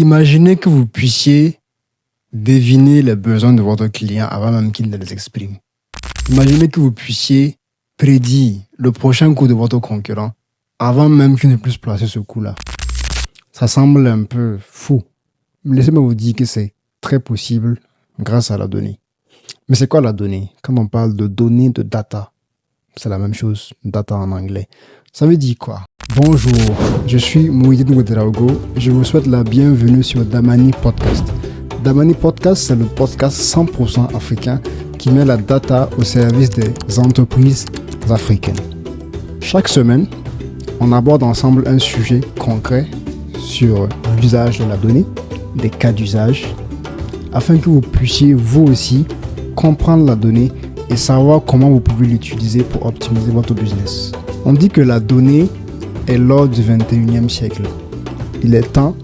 Imaginez que vous puissiez deviner les besoins de votre client avant même qu'il ne les exprime. Imaginez que vous puissiez prédire le prochain coup de votre concurrent avant même qu'il ne puisse placer ce coup-là. Ça semble un peu fou. Laissez-moi vous dire que c'est très possible grâce à la donnée. Mais c'est quoi la donnée? Quand on parle de données, de data, c'est la même chose, data en anglais. Ça veut dire quoi? Bonjour, je suis Mouhidine Ouedraogo et je vous souhaite la bienvenue sur Damani Podcast. Damani Podcast, c'est le podcast 100% africain qui met la data au service des entreprises africaines. Chaque semaine, on aborde ensemble un sujet concret sur l'usage de la donnée, des cas d'usage, afin que vous puissiez vous aussi comprendre la donnée et savoir comment vous pouvez l'utiliser pour optimiser votre business. On dit que la donnée est l'or du 21e siècle. Il est temps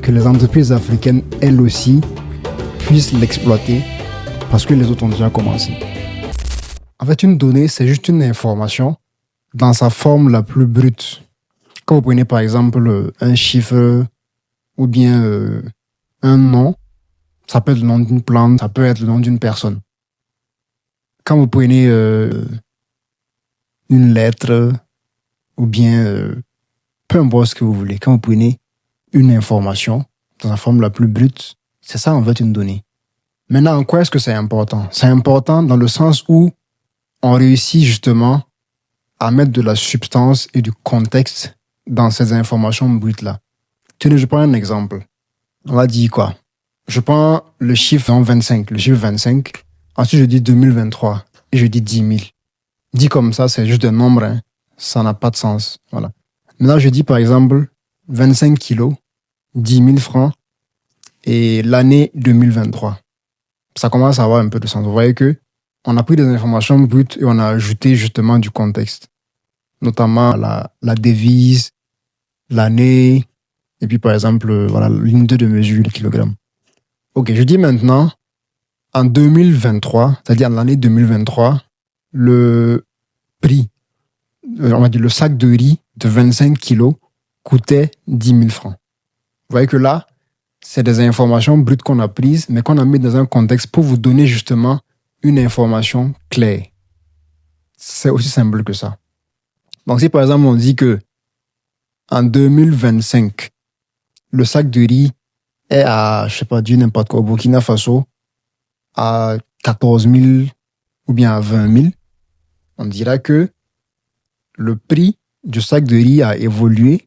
que les entreprises africaines, elles aussi, puissent l'exploiter parce que les autres ont déjà commencé. En fait, une donnée, c'est juste une information dans sa forme la plus brute. Quand vous prenez par exemple un chiffre ou bien un nom, ça peut être le nom d'une plante, ça peut être le nom d'une personne. Quand vous prenez une lettre ou bien peu importe ce que vous voulez, quand vous prenez une information dans sa forme la plus brute, c'est ça en fait une donnée. Maintenant, en quoi est-ce que c'est important? C'est important dans le sens où on réussit justement à mettre de la substance et du contexte dans ces informations brutes-là. Tenez, je prends un exemple. On va dire quoi? Je prends le chiffre 25, le chiffre 25. Ensuite, je dis 2023 et je dis 10 000. Dit comme ça, c'est juste un nombre, hein. Ça n'a pas de sens. Voilà. Maintenant, je dis par exemple 25 kilos, 10 000 francs et l'année 2023. Ça commence à avoir un peu de sens. Vous voyez que on a pris des informations brutes et on a ajouté justement du contexte. Notamment la devise, l'année, et puis par exemple, voilà, l'unité de mesure, le kilogramme. Ok, je dis maintenant, en 2023, c'est-à-dire en l'année 2023, le prix, on va dire le sac de riz de 25 kilos coûtait 10 000 francs. Vous voyez que là, c'est des informations brutes qu'on a prises, mais qu'on a mis dans un contexte pour vous donner justement une information claire. C'est aussi simple que ça. Donc si par exemple on dit que en 2025, le sac de riz est à, je sais pas, du n'importe quoi, au Burkina Faso, à 14 000 ou bien à 20 000, on dira que le prix du sac de riz a évolué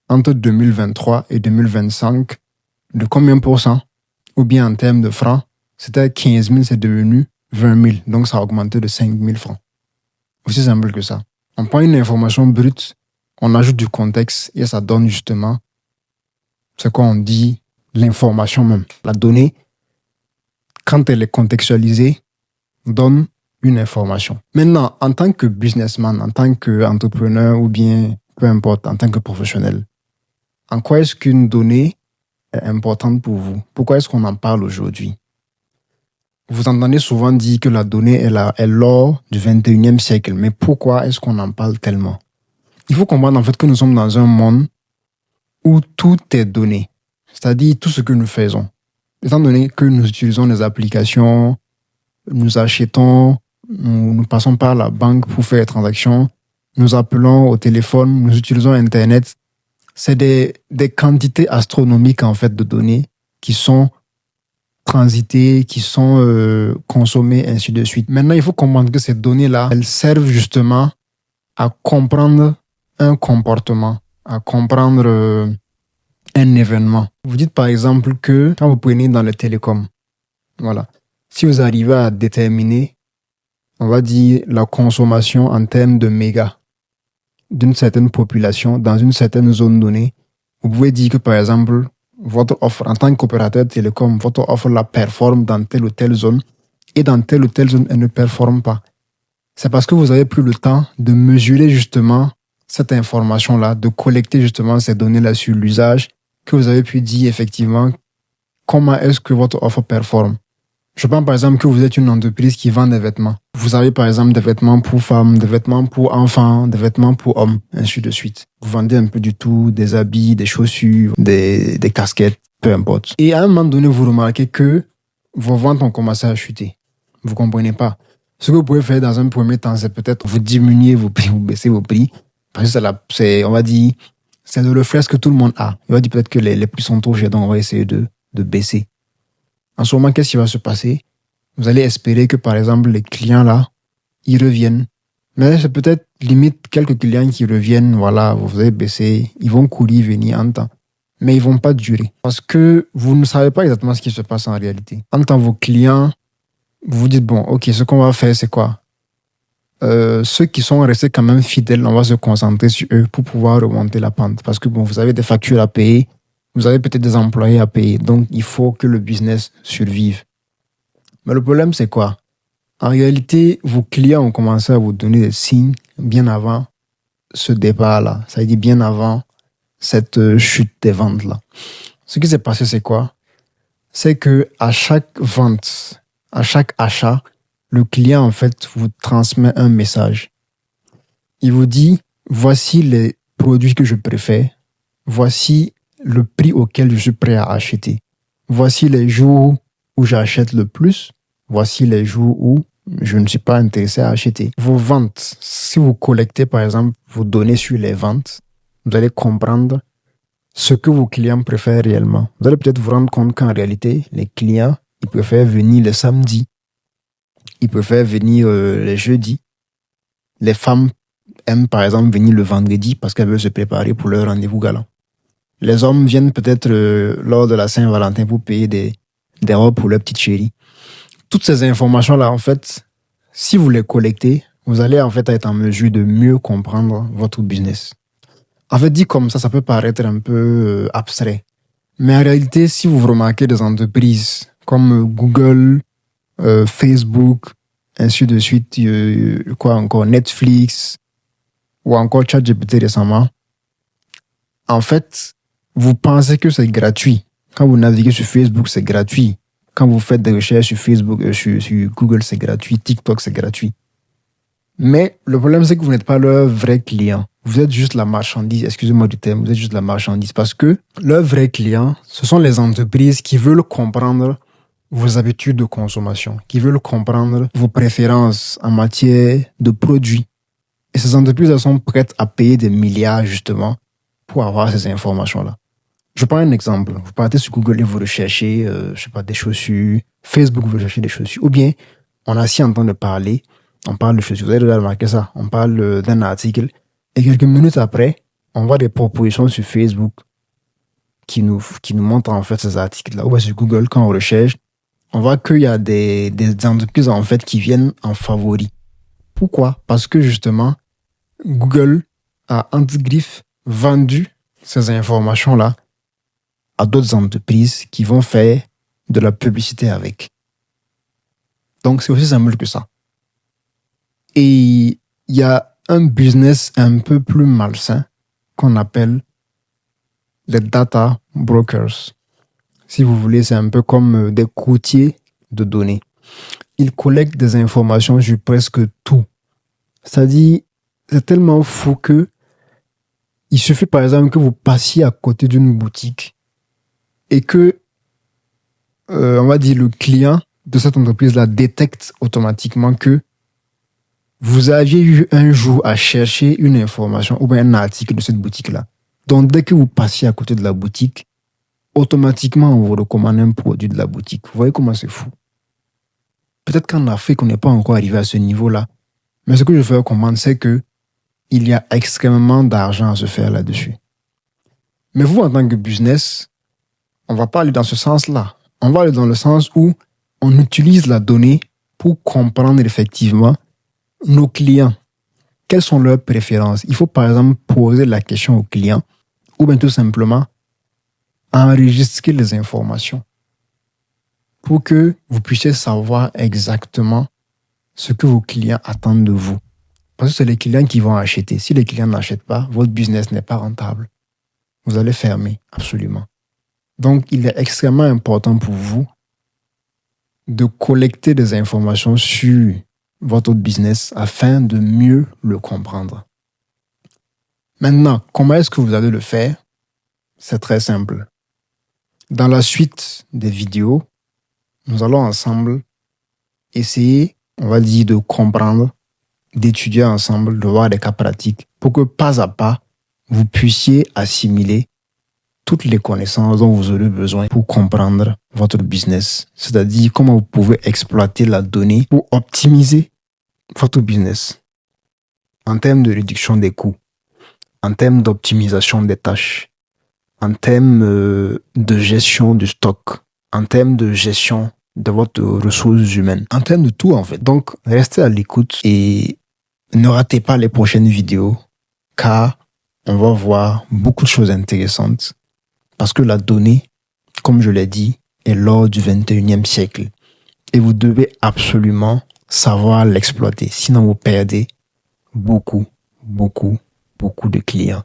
entre 2023 et 2025 de combien pour cent? Ou bien en termes de francs, c'était 15 000, c'est devenu 20 000. Donc ça a augmenté de 5 000 francs. Aussi simple que ça. On prend une information brute, on ajoute du contexte et ça donne justement ce qu'on dit, l'information même. La donnée, quand elle est contextualisée, donne une information. Maintenant, en tant que businessman, en tant qu'entrepreneur ou bien, peu importe, en tant que professionnel, en quoi est-ce qu'une donnée est importante pour vous? Pourquoi est-ce qu'on en parle aujourd'hui? Vous entendez souvent dire que la donnée est l'or du 21e siècle, mais pourquoi est-ce qu'on en parle tellement? Il faut comprendre en fait que nous sommes dans un monde où tout est donné, c'est-à-dire tout ce que nous faisons. Étant donné que nous utilisons des applications, nous achetons, nous passons par la banque pour faire des transactions, nous appelons au téléphone, nous utilisons Internet, c'est des quantités astronomiques en fait de données qui sont transitées, qui sont consommées, ainsi de suite. Maintenant, il faut comprendre que ces données-là, elles servent justement à comprendre un comportement, à comprendre un événement. Vous dites par exemple que quand vous prenez dans les télécoms, voilà, si vous arrivez à déterminer, on va dire, la consommation en termes de mégas d'une certaine population dans une certaine zone donnée, vous pouvez dire que par exemple, votre offre en tant qu'opérateur télécom, votre offre la performe dans telle ou telle zone et dans telle ou telle zone, elle ne performe pas. C'est parce que vous avez pris le temps de mesurer justement cette information-là, de collecter justement ces données-là sur l'usage, que vous avez pu dire effectivement comment est-ce que votre offre performe. Je pense par exemple que vous êtes une entreprise qui vend des vêtements. Vous avez par exemple des vêtements pour femmes, des vêtements pour enfants, des vêtements pour hommes, ainsi de suite. Vous vendez un peu du tout, des habits, des chaussures, des casquettes. peu importe. Et à un moment donné, vous remarquez que vos ventes ont commencé à chuter. Vous comprenez pas. Ce que vous pouvez faire dans un premier temps, c'est peut-être vous diminuer vos prix, vous baisser vos prix. Parce que on va dire, c'est le réflexe que tout le monde a. Il va dire peut-être que les prix sont trop chers, donc on va essayer de baisser. En ce moment, qu'est-ce qui va se passer? Vous allez espérer que, par exemple, les clients là, ils reviennent. Mais c'est peut-être limite quelques clients qui reviennent, voilà, vous avez baissé, ils vont courir, venir en temps. Mais ils vont pas durer. Parce que vous ne savez pas exactement ce qui se passe en réalité. En tant que vos clients, vous vous dites, bon, ok, ce qu'on va faire, c'est quoi? Ceux qui sont restés quand même fidèles, on va se concentrer sur eux pour pouvoir remonter la pente. Parce que bon, vous avez des factures à payer, vous avez peut-être des employés à payer. Donc, il faut que le business survive. Mais le problème, c'est quoi? En réalité, vos clients ont commencé à vous donner des signes bien avant ce départ-là. Ça veut dire bien avant cette chute des ventes-là. Ce qui s'est passé, c'est quoi? C'est que à chaque vente, à chaque achat, le client, en fait, vous transmet un message. Il vous dit, voici les produits que je préfère. Voici le prix auquel je suis prêt à acheter. Voici les jours où j'achète le plus. Voici les jours où je ne suis pas intéressé à acheter. Vos ventes, si vous collectez, par exemple, vos données sur les ventes, vous allez comprendre ce que vos clients préfèrent réellement. Vous allez peut-être vous rendre compte qu'en réalité, les clients, ils préfèrent venir le samedi. Ils préfèrent venir les jeudis. Les femmes aiment par exemple venir le vendredi parce qu'elles veulent se préparer pour leur rendez-vous galant. Les hommes viennent peut-être lors de la Saint-Valentin pour payer des robes pour leur petite chérie. Toutes ces informations-là, en fait, si vous les collectez, vous allez en fait être en mesure de mieux comprendre votre business. En fait, dit comme ça peut paraître un peu abstrait. Mais en réalité, si vous remarquez des entreprises comme Google, Facebook, ainsi de suite, quoi encore, Netflix ou encore ChatGPT récemment, en fait, vous pensez que c'est gratuit. Quand vous naviguez sur Facebook, c'est gratuit. Quand vous faites des recherches sur Facebook, sur Google, c'est gratuit. TikTok, c'est gratuit. Mais le problème, c'est que vous n'êtes pas leur vrai client. Vous êtes juste la marchandise. Excusez-moi du terme, vous êtes juste la marchandise. Parce que leur vrai client, ce sont les entreprises qui veulent comprendre vos habitudes de consommation, qui veulent comprendre vos préférences en matière de produits. Et ces entreprises, elles sont prêtes à payer des milliards, justement, pour avoir ces informations-là. Je prends un exemple. Vous partez sur Google et vous recherchez, je sais pas, des chaussures. Facebook, vous recherchez des chaussures. Ou bien, on a assis en train de parler. On parle de chaussures. Vous avez déjà remarqué ça. On parle d'un article. Et quelques minutes après, on voit des propositions sur Facebook qui nous montrent en fait ces articles-là. Ou bien sur Google, quand on recherche, on voit qu'il y a des entreprises en fait qui viennent en favori. Pourquoi? Parce que justement, Google a, entre griffes, vendu ces informations-là à d'autres entreprises qui vont faire de la publicité avec. Donc, c'est aussi simple que ça. Et il y a un business un peu plus malsain qu'on appelle les data brokers. Si vous voulez, c'est un peu comme des courtiers de données. Ils collectent des informations sur presque tout. C'est-à-dire, c'est tellement fou que il suffit par exemple que vous passiez à côté d'une boutique et que, on va dire, le client de cette entreprise-là détecte automatiquement que vous aviez eu un jour à chercher une information ou bien un article de cette boutique-là. Donc, dès que vous passiez à côté de la boutique, automatiquement, on vous recommande un produit de la boutique. Vous voyez comment c'est fou? Peut-être qu'en Afrique, on n'est pas encore arrivé à ce niveau-là. Mais ce que je veux comprendre, c'est que il y a extrêmement d'argent à se faire là-dessus. Mais vous, en tant que business, on va pas aller dans ce sens-là. On va aller dans le sens où on utilise la donnée pour comprendre effectivement nos clients. Quelles sont leurs préférences? Il faut par exemple poser la question aux clients ou bien tout simplement enregistrer les informations pour que vous puissiez savoir exactement ce que vos clients attendent de vous. Parce que c'est les clients qui vont acheter. Si les clients n'achètent pas, votre business n'est pas rentable. Vous allez fermer, absolument. Donc, il est extrêmement important pour vous de collecter des informations sur votre business afin de mieux le comprendre. Maintenant, comment est-ce que vous allez le faire? C'est très simple. Dans la suite des vidéos, nous allons ensemble essayer, on va dire, de comprendre, d'étudier ensemble, de voir des cas pratiques pour que pas à pas, vous puissiez assimiler toutes les connaissances dont vous aurez besoin pour comprendre votre business. C'est-à-dire comment vous pouvez exploiter la donnée pour optimiser votre business en termes de réduction des coûts, en termes d'optimisation des tâches, en termes de gestion du stock, en termes de gestion de votre ressources humaines, en termes de tout en fait. Donc, restez à l'écoute et ne ratez pas les prochaines vidéos car on va voir beaucoup de choses intéressantes parce que la donnée, comme je l'ai dit, est l'or du 21e siècle et vous devez absolument savoir l'exploiter. Sinon, vous perdez beaucoup de clients,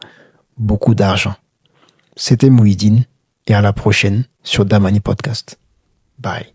beaucoup d'argent. C'était Mouhidine et à la prochaine sur Damani Podcast. Bye.